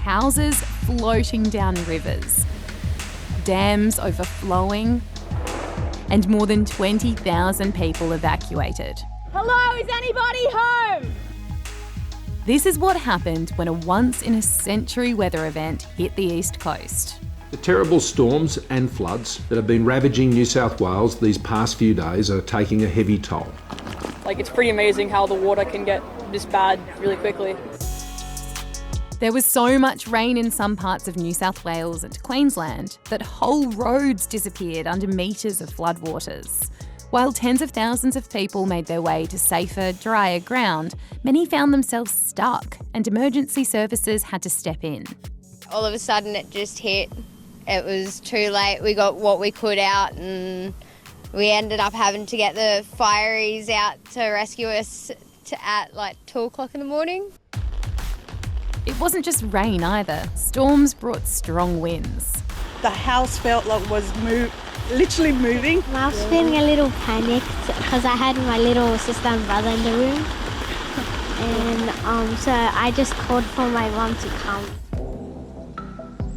houses floating down rivers, dams overflowing, and more than 20,000 people evacuated. Hello, is anybody home? This is what happened when a once-in-a-century weather event hit the East Coast. The terrible storms and floods that have been ravaging New South Wales these past few days are taking a heavy toll. It's pretty amazing how the water can get this bad really quickly. There was so much rain in some parts of New South Wales and Queensland that whole roads disappeared under metres of floodwaters. While tens of thousands of people made their way to safer, drier ground, many found themselves stuck and emergency services had to step in. All of a sudden it just hit. It was too late. We got what we could out and we ended up having to get the fireys out to rescue us at 2 o'clock in the morning. It wasn't just rain either. Storms brought strong winds. The house felt like it was literally moving. I was feeling a little panicked because I had my little sister and brother in the room. And so I just called for my mum to come.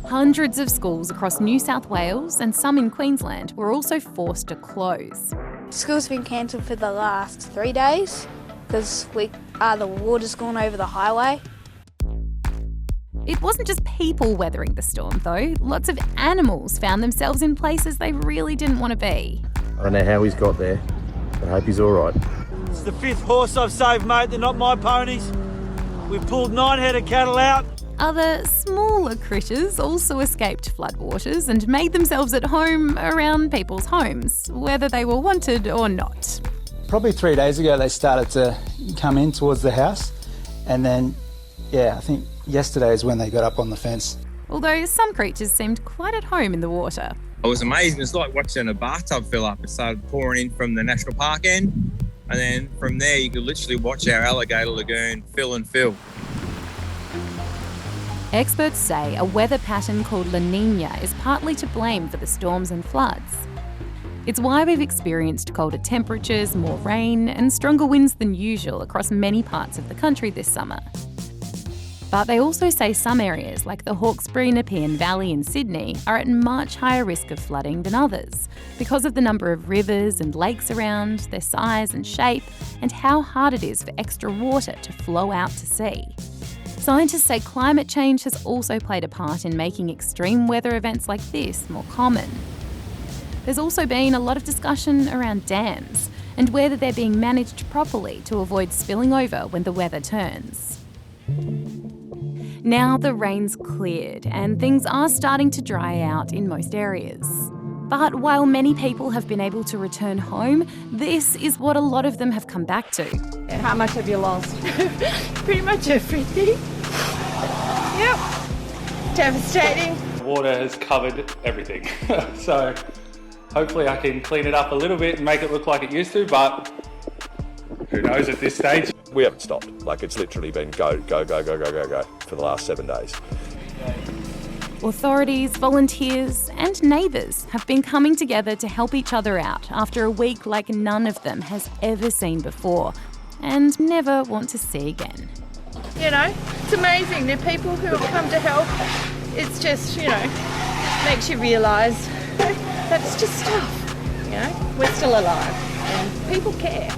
Hundreds of schools across New South Wales and some in Queensland were also forced to close. School's been cancelled for the last 3 days because the water's gone over the highway. It wasn't just people weathering the storm, though. Lots of animals found themselves in places they really didn't want to be. I don't know how he's got there, but I hope he's all right. It's the 5th horse I've saved, mate. They're not my ponies. We've pulled 9 head of cattle out. Other smaller critters also escaped floodwaters and made themselves at home around people's homes, whether they were wanted or not. Probably 3 days ago they started to come in towards the house, and then, I think yesterday is when they got up on the fence. Although some creatures seemed quite at home in the water. It was amazing. It's like watching a bathtub fill up. It started pouring in from the National Park end, and then from there you could literally watch our alligator lagoon fill and fill. Experts say a weather pattern called La Niña is partly to blame for the storms and floods. It's why we've experienced colder temperatures, more rain, and stronger winds than usual across many parts of the country this summer. But they also say some areas, like the Hawkesbury-Nepean Valley in Sydney, are at much higher risk of flooding than others because of the number of rivers and lakes around, their size and shape, and how hard it is for extra water to flow out to sea. Scientists say climate change has also played a part in making extreme weather events like this more common. There's also been a lot of discussion around dams and whether they're being managed properly to avoid spilling over when the weather turns. Now the rain's cleared and things are starting to dry out in most areas. But while many people have been able to return home, this is what a lot of them have come back to. And how much have you lost? Pretty much everything. Yep. Devastating. Water has covered everything. So hopefully I can clean it up a little bit and make it look like it used to, but who knows at this stage. We haven't stopped. It's literally been go for the last 7 days. Authorities, volunteers and neighbours have been coming together to help each other out after a week like none of them has ever seen before and never want to see again. It's amazing. The people who have come to help, it's just, makes you realise that it's just stuff. We're still alive and people care.